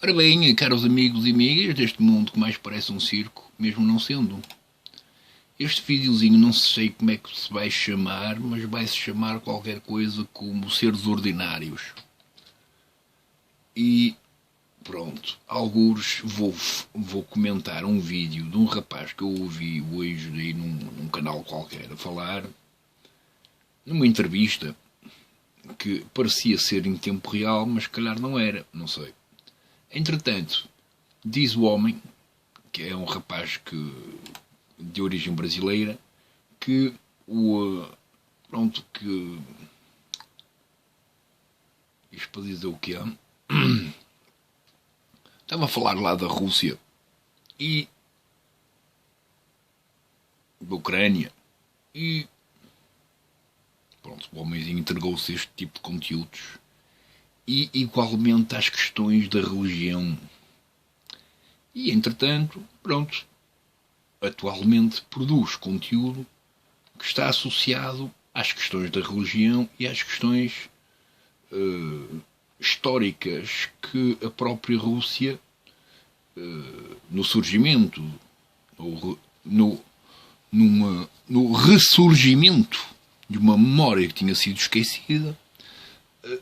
Ora bem, caros amigos e amigas deste mundo que mais parece um circo, mesmo não sendo. Este videozinho não sei como é que se vai chamar, mas vai-se chamar qualquer coisa como Seres Ordinários. E pronto, algures vou comentar um vídeo de um rapaz que eu ouvi hoje aí num canal qualquer a falar, numa entrevista, que parecia ser em tempo real, mas se calhar não era, não sei. Entretanto, diz o homem, que é um rapaz de origem brasileira, que que isto para dizer o que é, estava a falar lá da Rússia e da Ucrânia e pronto, o homenzinho entregou-se a este tipo de conteúdos e igualmente às questões da religião. E entretanto, pronto, atualmente produz conteúdo que está associado às questões da religião e às questões históricas que a própria Rússia, no surgimento, no ressurgimento de uma memória que tinha sido esquecida,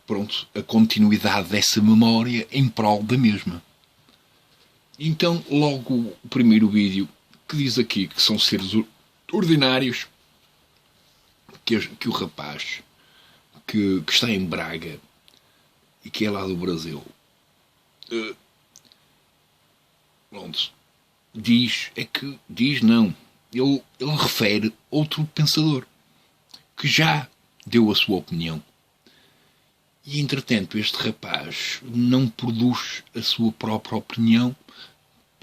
pronto, a continuidade dessa memória em prol da mesma. Então, logo o primeiro vídeo, que diz aqui que são seres ordinários, que o rapaz que está em Braga e que é lá do Brasil, pronto, diz não, ele refere outro pensador que já deu a sua opinião. E, entretanto, este rapaz não produz a sua própria opinião,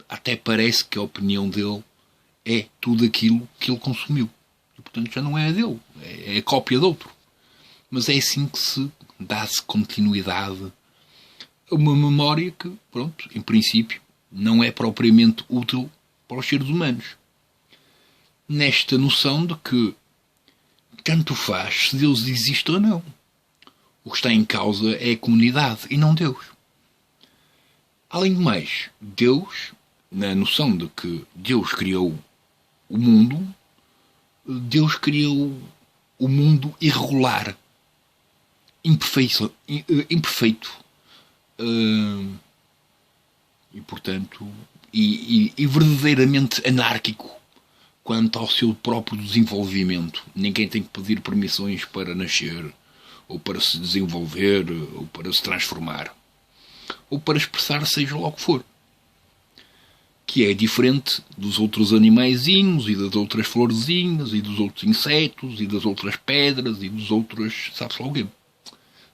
até parece que a opinião dele é tudo aquilo que ele consumiu. E, portanto, já não é a dele, é a cópia de outro. Mas é assim que se dá-se continuidade a uma memória que, pronto, em princípio, não é propriamente útil para os seres humanos. Nesta noção de que tanto faz se Deus existe ou não. O que está em causa é a comunidade e não Deus. Além do mais, Deus, na noção de que Deus criou o mundo, Deus criou o mundo irregular, imperfeito e, portanto, e verdadeiramente anárquico quanto ao seu próprio desenvolvimento. Ninguém tem que pedir permissões para nascer, ou para se desenvolver, ou para se transformar, ou para expressar seja lá o que for. Que é diferente dos outros animaizinhos, e das outras florzinhas, e dos outros insetos, e das outras pedras, e dos outros, sabe-se lá o quê.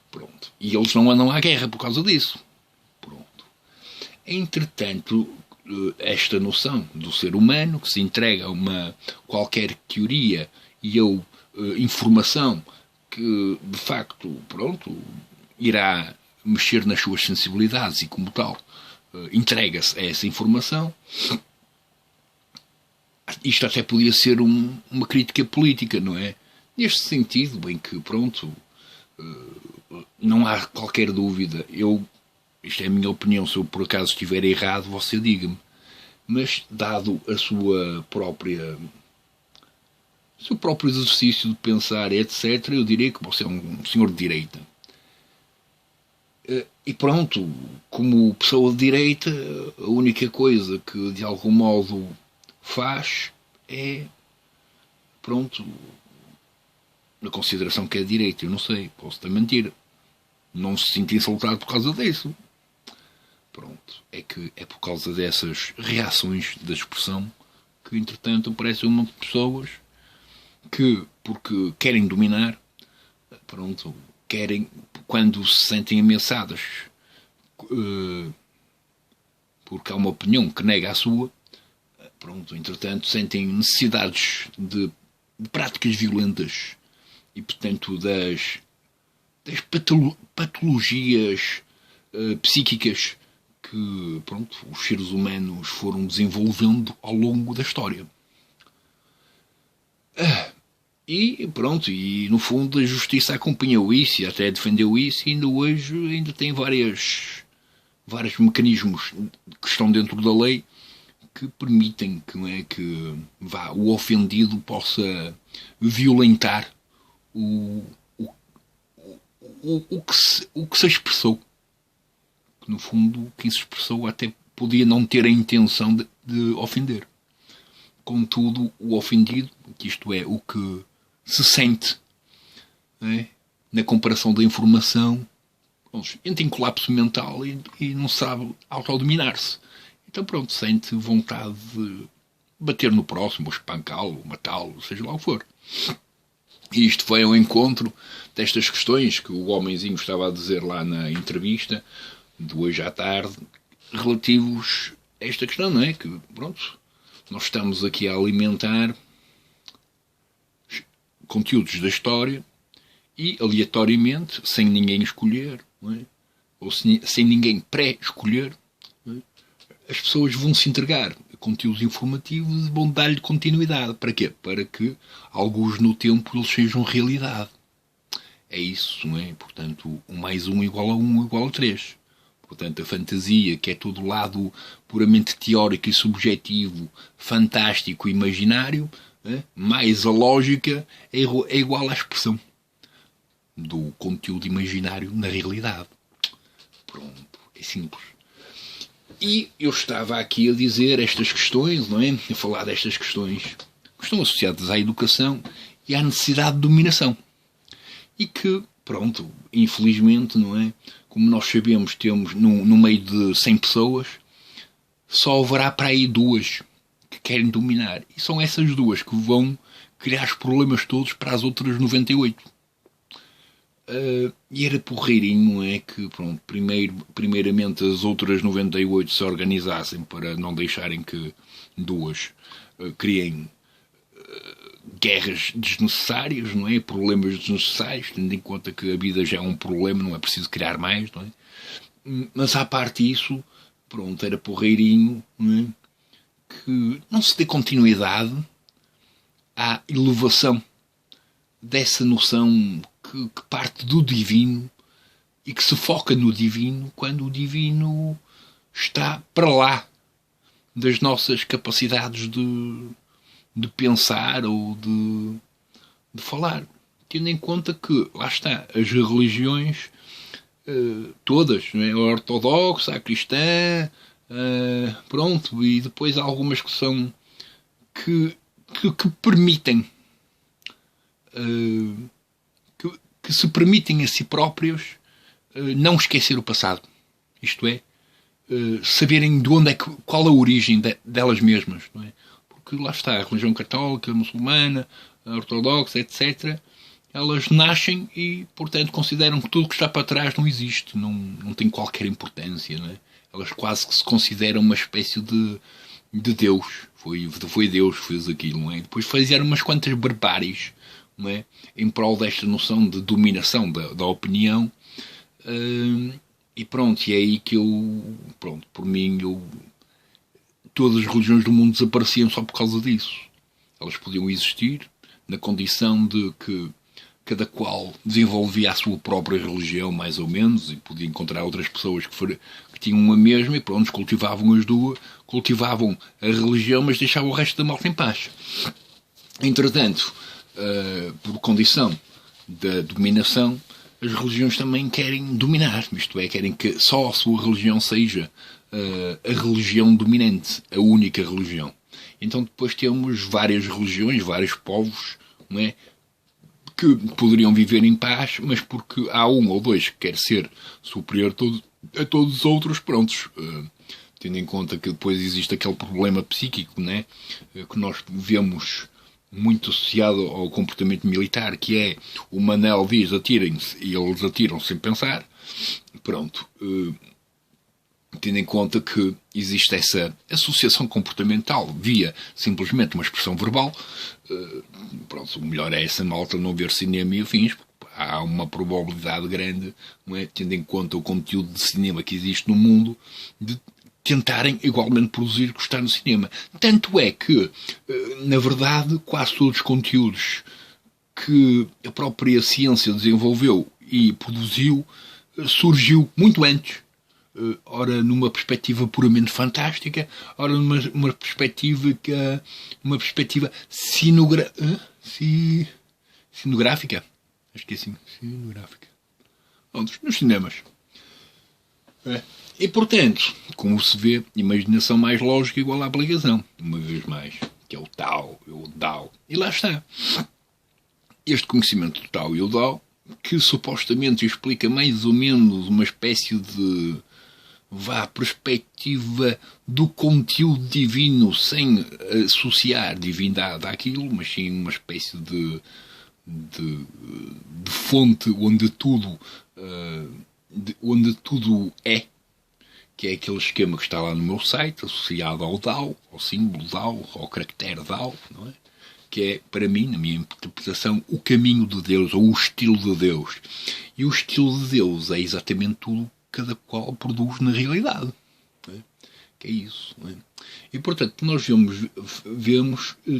Pronto. E eles não andam à guerra por causa disso. Pronto. Entretanto, esta noção do ser humano, que se entrega a uma qualquer teoria e ou informação que, de facto, pronto, irá mexer nas suas sensibilidades e, como tal, entrega-se a essa informação. Isto até podia ser uma crítica política, não é? Neste sentido, em que, pronto, não há qualquer dúvida. Isto é a minha opinião, se eu por acaso estiver errado, você diga-me. Mas, dado a sua própria... o seu próprio exercício de pensar, etc., eu diria que você é um senhor de direita. E pronto, como pessoa de direita, a única coisa que de algum modo faz é, pronto, na consideração que é de direita. Eu não sei, posso estar a mentir. Não se sinta insultado por causa disso. Pronto, é que é por causa dessas reações da expressão que, entretanto, aparecem umas pessoas que, porque querem dominar, pronto, querem, quando se sentem ameaçadas porque há uma opinião que nega a sua, pronto, entretanto, sentem necessidades de práticas violentas e, portanto, das patologias psíquicas que, pronto, os seres humanos foram desenvolvendo ao longo da história. E pronto, e no fundo a justiça acompanhou isso e até defendeu isso, e ainda hoje ainda tem várias vários mecanismos que estão dentro da lei que permitem que, não é, que o ofendido possa violentar o que se expressou. No fundo, quem se expressou até podia não ter a intenção de ofender. Contudo, o ofendido, que isto é, o que se sente, é, na comparação da informação, entra em colapso mental e não sabe autodominar-se. Então pronto, sente vontade de bater no próximo, ou espancá-lo, matá-lo, seja lá o que for. E isto foi ao encontro destas questões que o homenzinho estava a dizer lá na entrevista de hoje à tarde, relativos a esta questão, não é? Que, pronto, nós estamos aqui a alimentar conteúdos da história e, aleatoriamente, sem ninguém escolher, não é? Ou sem ninguém pré-escolher, não é? As pessoas vão se entregar a conteúdos informativos e vão dar-lhe continuidade. Para quê? Para que, alguns no tempo, eles sejam realidade. É isso, não é? Portanto, 1 mais 1 igual a 1 igual a 3. Portanto, a fantasia, que é todo o lado puramente teórico e subjetivo, fantástico e imaginário, mais a lógica, é igual à expressão do conteúdo imaginário na realidade. Pronto, é simples. E eu estava aqui a dizer estas questões, não é? A falar destas questões que estão associadas à educação e à necessidade de dominação. E que, pronto, infelizmente, não é? Como nós sabemos, temos no meio de 100 pessoas, só haverá para aí 2 que querem dominar. E são essas 2 que vão criar os problemas todos para as outras 98. E era porreirinho, não é? Que, pronto, primeiramente as outras 98 se organizassem para não deixarem que 2 criem guerras desnecessárias, não é? Problemas desnecessários, tendo em conta que a vida já é um problema, não é preciso criar mais, não é? Mas à parte disso, pronto, era porreirinho, não é? Que não se dê continuidade à elevação dessa noção que parte do divino e que se foca no divino quando o divino está para lá das nossas capacidades de pensar ou de falar. Tendo em conta que, lá está, as religiões todas, não é? A ortodoxa, a cristã, pronto, e depois há algumas que são que permitem que se permitem a si próprios não esquecer o passado. Isto é, saberem de onde qual a origem delas mesmas, não é? Porque lá está, a religião católica, a muçulmana, a ortodoxa, etc., elas nascem e, portanto, consideram que tudo que está para trás não existe, não tem qualquer importância, não é? Elas quase que se consideram uma espécie de Deus. Foi Deus que fez aquilo, não é? Depois fizeram umas quantas barbáries, não é? Em prol desta noção de dominação da opinião. E pronto, e é aí que pronto, por mim, todas as religiões do mundo desapareciam só por causa disso. Elas podiam existir na condição de que cada qual desenvolvia a sua própria religião, mais ou menos, e podia encontrar outras pessoas que tinham uma mesma, e pronto, cultivavam as duas, cultivavam a religião, mas deixavam o resto da malta em paz. Entretanto, por condição da dominação, as religiões também querem dominar, isto é, querem que só a sua religião seja a religião dominante, a única religião. Então depois temos várias religiões, vários povos, não é, que poderiam viver em paz, mas porque há um ou dois que quer ser superior a todos os outros, prontos. Tendo em conta que depois existe aquele problema psíquico, né, que nós vemos muito associado ao comportamento militar, que é o Manel diz atirem-se e eles atiram sem pensar. Pronto. Tendo em conta que existe essa associação comportamental via simplesmente uma expressão verbal, pronto, o melhor é essa malta não ver cinema e afins, porque há uma probabilidade grande, não é, tendo em conta o conteúdo de cinema que existe no mundo, de tentarem igualmente produzir o que está no cinema. Tanto é que, na verdade, quase todos os conteúdos que a própria ciência desenvolveu e produziu surgiu muito antes ora numa perspectiva puramente fantástica, ora numa perspectiva uma perspectiva cenográfica. Acho que é assim, cenográfica. Nos cinemas. E, portanto, como se vê, imaginação mais lógica igual à aplicação. Uma vez mais. Que é o Tao, o Dao. E lá está. Este conhecimento do Tao e o Dao, que supostamente explica mais ou menos uma espécie de perspectiva do conteúdo divino, sem associar divindade àquilo, mas sim uma espécie de fonte onde tudo é, que é aquele esquema que está lá no meu site, associado ao Dao, ao símbolo Dao, ao caractere Dao, não é? Que é, para mim, na minha interpretação, o caminho de Deus, ou o estilo de Deus. E o estilo de Deus é exatamente tudo que cada qual produz na realidade. Não é? Que é isso. Não é? E, portanto, nós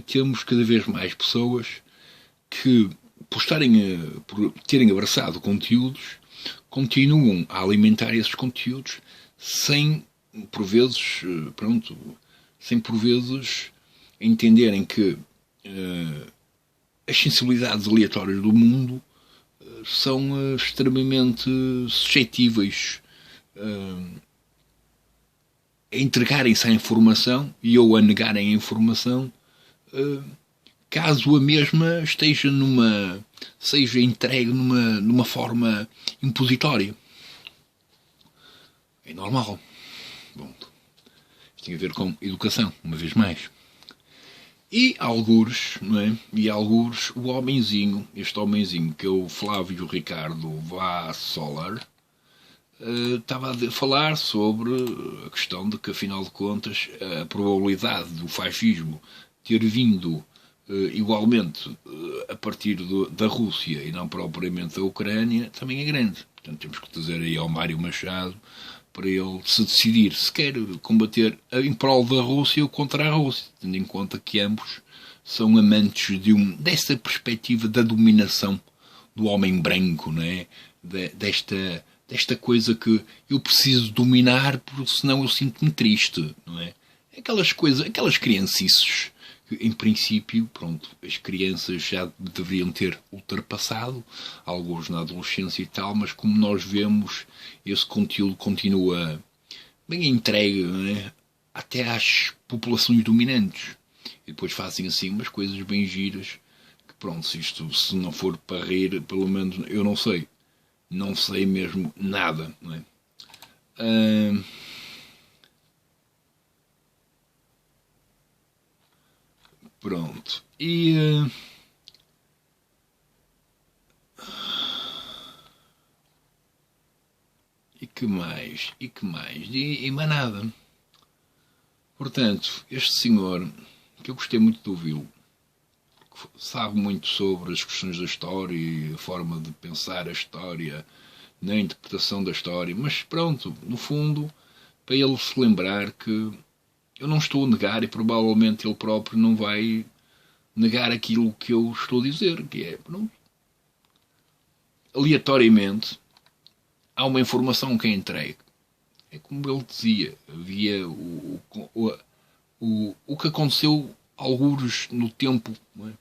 temos cada vez mais pessoas que, por terem abraçado conteúdos, continuam a alimentar esses conteúdos sem, por vezes, entenderem que as sensibilidades aleatórias do mundo são extremamente suscetíveis a entregarem-se à informação ou a negarem a informação, caso a mesma seja entregue numa forma impositória. É normal. Bom, isto tem a ver com educação, uma vez mais. E algures, não é? E algures, este homenzinho, que é o Flávio Ricardo Vassolar, estava a falar sobre a questão de que, afinal de contas, a probabilidade do fascismo ter vindo igualmente a partir da Rússia e não propriamente da Ucrânia também é grande. Portanto, temos que dizer aí ao Mário Machado para ele se decidir se quer combater em prol da Rússia ou contra a Rússia, tendo em conta que ambos são amantes dessa perspectiva da dominação do homem branco, não é? Desta coisa que eu preciso dominar porque senão eu sinto-me triste, não é? Aquelas criancices que, em princípio, as crianças já deveriam ter ultrapassado, alguns na adolescência e tal, mas como nós vemos, esse conteúdo continua bem entregue, não é? Até às populações dominantes. E depois fazem assim umas coisas bem giras, que se não for para rir, pelo menos eu não sei. Não sei mesmo nada, não é? Pronto. E que mais? E mais nada. Portanto, este senhor, que eu gostei muito de ouvi-lo, sabe muito sobre as questões da história e a forma de pensar a história, na interpretação da história, mas no fundo, para ele se lembrar que eu não estou a negar e provavelmente ele próprio não vai negar aquilo que eu estou a dizer, que é, aleatoriamente, há uma informação que é entregue. É como ele dizia, havia o que aconteceu alguns no tempo, não é?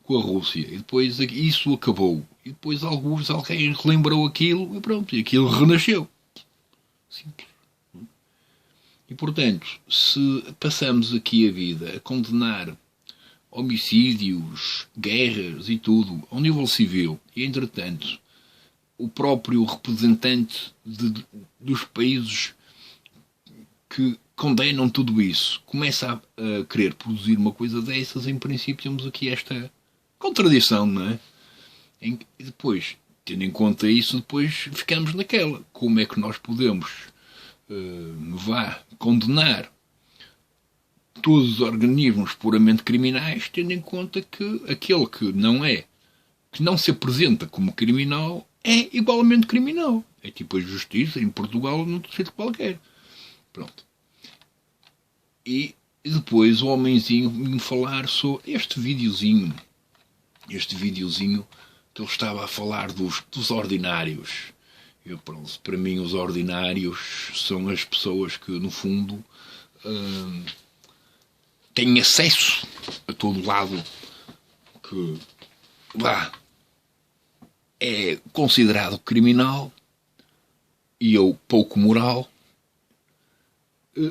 Com a Rússia, e depois isso acabou, e depois alguém relembrou aquilo e aquilo renasceu. Simples. E portanto, se passamos aqui a vida a condenar homicídios, guerras e tudo ao nível civil, e entretanto o próprio representante dos países que condenam tudo isso começa a querer produzir uma coisa dessas, em princípio temos aqui esta contradição, não é? E depois, tendo em conta isso, depois ficamos naquela. Como é que nós podemos condenar todos os organismos puramente criminais, tendo em conta que aquele que não se apresenta como criminal, é igualmente criminal. É tipo a justiça em Portugal ou num sítio qualquer. Pronto. E depois o homenzinho me falar sobre este videozinho que ele estava a falar dos ordinários Pronto, para mim os ordinários são as pessoas que, no fundo, têm acesso a todo lado que é considerado criminal e ou pouco moral,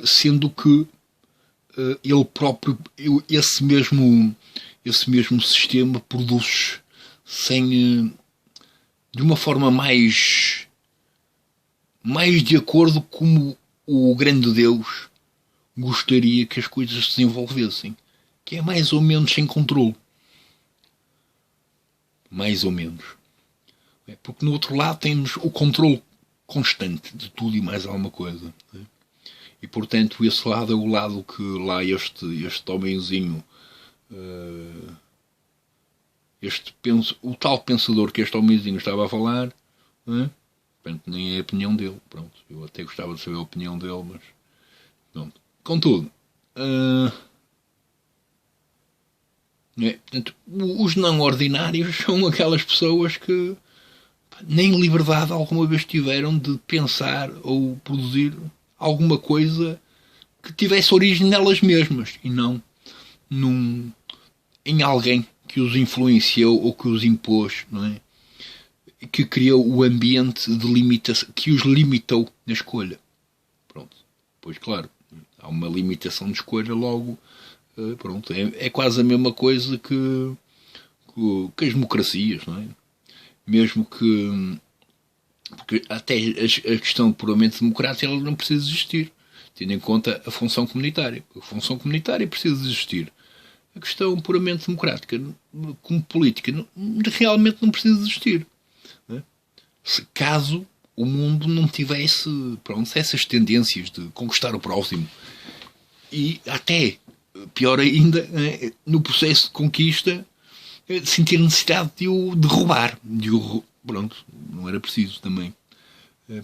sendo que ele próprio, esse mesmo sistema produz sem, de uma forma mais de acordo como o grande Deus gostaria que as coisas se desenvolvessem, que é mais ou menos sem controle. Mais ou menos. Porque no outro lado temos o controle constante de tudo e mais alguma coisa. E portanto esse lado é o lado que lá este homenzinho, o tal pensador que este homenzinho estava a falar, portanto, nem é a opinião dele. Pronto, eu até gostava de saber a opinião dele, mas pronto. Contudo, portanto, os não ordinários são aquelas pessoas que nem liberdade alguma vez tiveram de pensar ou produzir alguma coisa que tivesse origem nelas mesmas e não em alguém que os influenciou ou que os impôs, não é? Que criou o ambiente de limitação, que os limitou na escolha. Pronto. Pois claro, há uma limitação de escolha, logo pronto, é quase a mesma coisa que as democracias, não é? Mesmo que porque até a questão puramente democrática ela não precisa existir, tendo em conta a função comunitária. A função comunitária precisa existir. A questão puramente democrática, como política, realmente não precisa existir. Se caso o mundo não tivesse, pronto, essas tendências de conquistar o próximo e até, pior ainda, no processo de conquista, sentir necessidade de o derrubar. Pronto, não era preciso também.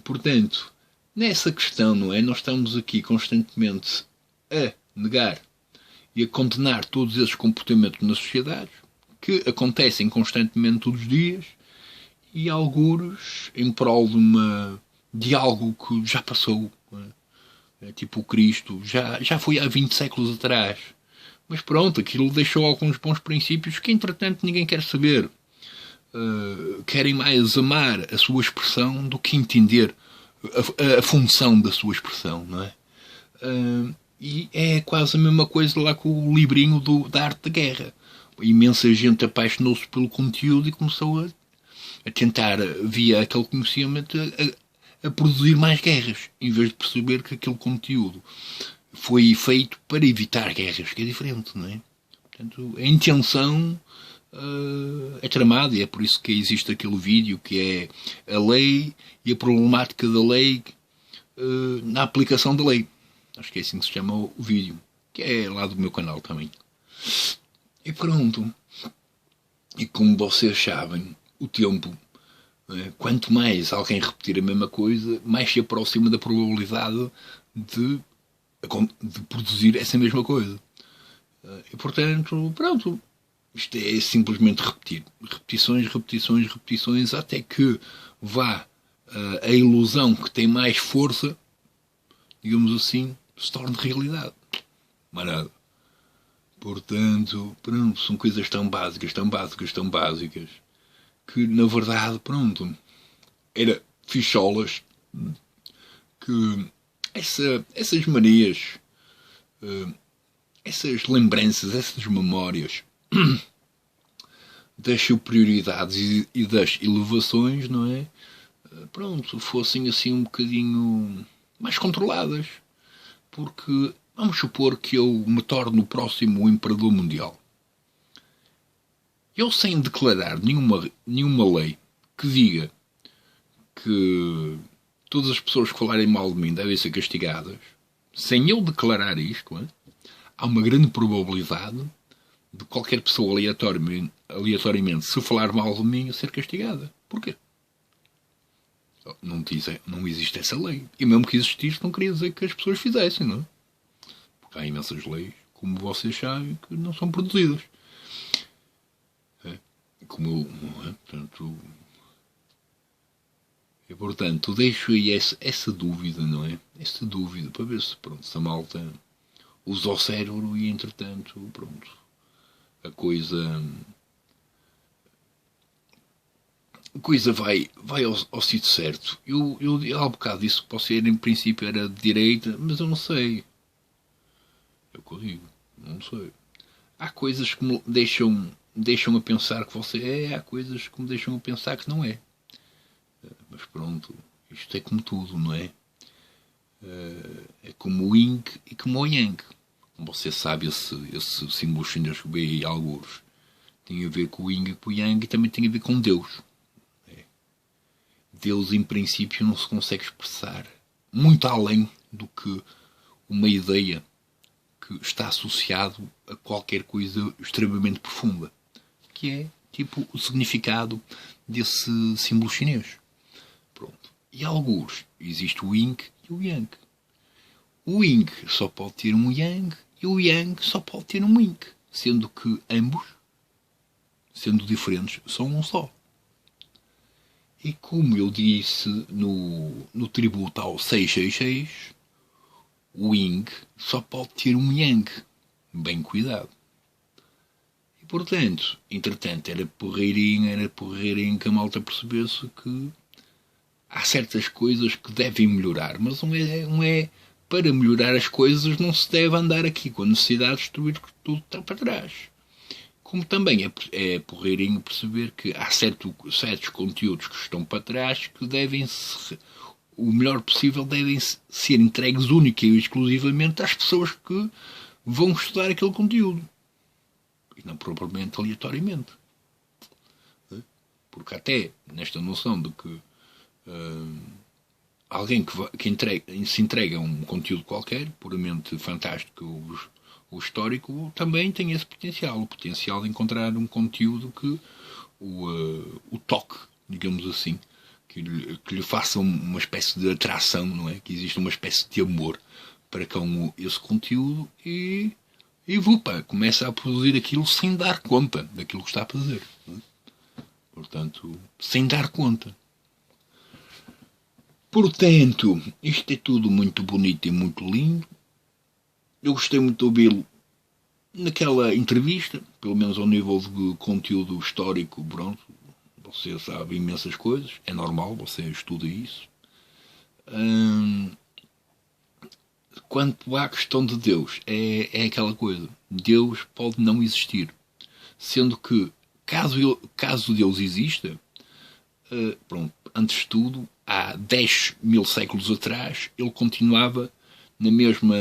Portanto, nessa questão, não é? Nós estamos aqui constantemente a negar e a condenar todos esses comportamentos nas sociedades que acontecem constantemente todos os dias e algures em prol de algo que já passou. Tipo o Cristo, já foi há 20 séculos atrás. Mas pronto, aquilo deixou alguns bons princípios que entretanto ninguém quer saber. Querem mais amar a sua expressão do que entender a função da sua expressão, não é? E é quase a mesma coisa lá com o livrinho da arte da guerra. Imensa gente apaixonou-se pelo conteúdo e começou a tentar, via aquele conhecimento, a produzir mais guerras, em vez de perceber que aquele conteúdo foi feito para evitar guerras, que é diferente, não é? Portanto, a intenção é tramada e é por isso que existe aquele vídeo que é a lei e a problemática da lei na aplicação da lei. Acho que é assim que se chama o vídeo, que é lá do meu canal também. E pronto. E como vocês sabem, o tempo, quanto mais alguém repetir a mesma coisa, mais se aproxima da probabilidade de produzir essa mesma coisa. E portanto, pronto. Isto é simplesmente repetir. Repetições, repetições, repetições, até que vá a ilusão que tem mais força, digamos assim, se torne realidade. Marada. Portanto, pronto, são coisas tão básicas, tão básicas, tão básicas, que na verdade, pronto, era ficholas que essas manias, essas lembranças, essas memórias das superioridades e das elevações, não é? Pronto, fossem assim um bocadinho mais controladas. Porque vamos supor que eu me torne o próximo imperador mundial. Eu, sem declarar nenhuma lei que diga que todas as pessoas que falarem mal de mim devem ser castigadas, sem eu declarar isto, há uma grande probabilidade de qualquer pessoa aleatoriamente, se falar mal de mim, ser castigada. Porquê? Não existe essa lei. E mesmo que existisse, não queria dizer que as pessoas fizessem, não é? Porque há imensas leis, como vocês sabem, que não são produzidas. Portanto, E, portanto, deixo aí essa dúvida, não é? Essa dúvida, para ver se, pronto, se a malta usa o cérebro e, entretanto, pronto, a coisa vai ao sítio certo. Eu há um bocado disse que você, em princípio, era de direita, mas eu não sei. É o que eu digo, não sei. Há coisas que me deixam a pensar que você é, há coisas que me deixam a pensar que não é. Mas pronto, isto é como tudo, não é? É como o Yin e como o Yang. Como você sabe, esse símbolo chinês que veio aí, alguns, tem a ver com o Yin e com o Yang e também tem a ver com Deus. Deus, em princípio, não se consegue expressar muito além do que uma ideia que está associado a qualquer coisa extremamente profunda, que é tipo o significado desse símbolo chinês. Pronto. E alguns existe o Yin e o Yang. O Yin só pode ter um Yang e o Yang só pode ter um Yin, sendo que ambos, sendo diferentes, são um só. E como eu disse no tributo ao 666, o Yin só pode ter um Yang. Bem cuidado. E portanto, entretanto, era porreirinho que a malta percebesse que há certas coisas que devem melhorar, mas não é para melhorar as coisas não se deve andar aqui com a necessidade de destruir tudo que está para trás. Como também é porreirinho perceber que há certos conteúdos que estão para trás que o melhor possível, devem ser entregues única e exclusivamente às pessoas que vão estudar aquele conteúdo. E não propriamente aleatoriamente. Porque até nesta noção de que alguém se entrega a um conteúdo qualquer, puramente fantástico ou histórico, também tem esse potencial. O potencial de encontrar um conteúdo que o toque, digamos assim, que lhe faça uma espécie de atração, não é? Que existe uma espécie de amor para com esse conteúdo e vupa, começa a produzir aquilo sem dar conta daquilo que está a fazer. Portanto, sem dar conta. Portanto, isto é tudo muito bonito e muito lindo. Eu gostei muito de ouvi-lo naquela entrevista, pelo menos ao nível de conteúdo histórico, pronto. Você sabe imensas coisas, é normal, você estuda isso. Quanto à questão de Deus, é aquela coisa. Deus pode não existir. Sendo que, caso Deus exista, pronto, antes de tudo, há 10.000 séculos atrás, ele continuava no mesmo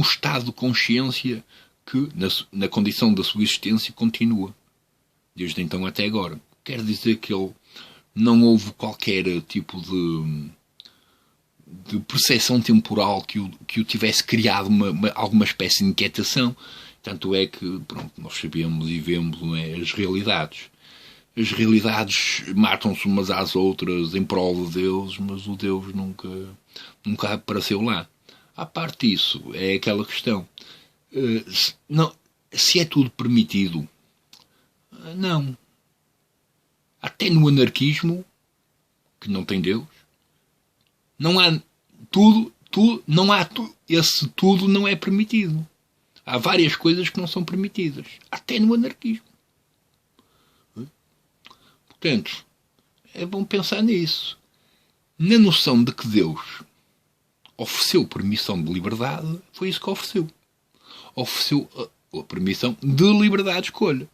estado de consciência que, na condição da sua existência, continua. Desde então até agora. Quer dizer que ele não houve qualquer tipo de percepção temporal que o tivesse criado alguma espécie de inquietação. Tanto é que, pronto, nós sabemos e vemos, não é, as realidades. As realidades matam-se umas às outras em prol de Deus, mas o Deus nunca apareceu lá. À parte disso, é aquela questão. Se é tudo permitido, não. Até no anarquismo, que não tem Deus, não há esse tudo não é permitido. Há várias coisas que não são permitidas, até no anarquismo. Portanto, é bom pensar nisso. Na noção de que Deus ofereceu permissão de liberdade, foi isso que ofereceu. Ofereceu a permissão de liberdade de escolha.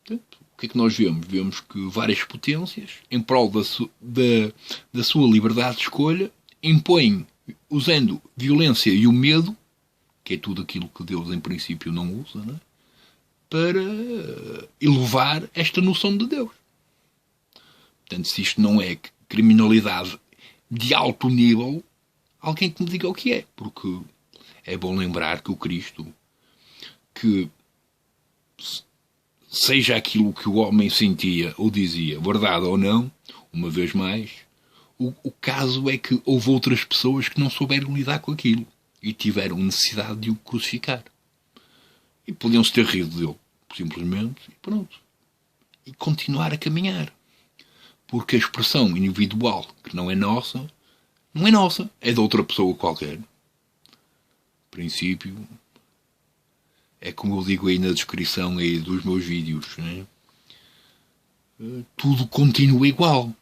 Portanto, o que é que nós vemos? Vemos que várias potências, em prol da sua liberdade de escolha, impõem, usando violência e o medo, que é tudo aquilo que Deus em princípio não usa, não é? Para elevar esta noção de Deus. Portanto, se isto não é criminalidade de alto nível, alguém que me diga o que é. Porque é bom lembrar que o Cristo, que seja aquilo que o homem sentia ou dizia, verdade ou não, uma vez mais, o caso é que houve outras pessoas que não souberam lidar com aquilo e tiveram necessidade de o crucificar. E podiam-se ter rido dele, simplesmente, e pronto. E continuar a caminhar. Porque a expressão individual, que não é nossa, não é nossa, é de outra pessoa qualquer. O princípio é como eu digo aí na descrição aí dos meus vídeos, né? Tudo continua igual.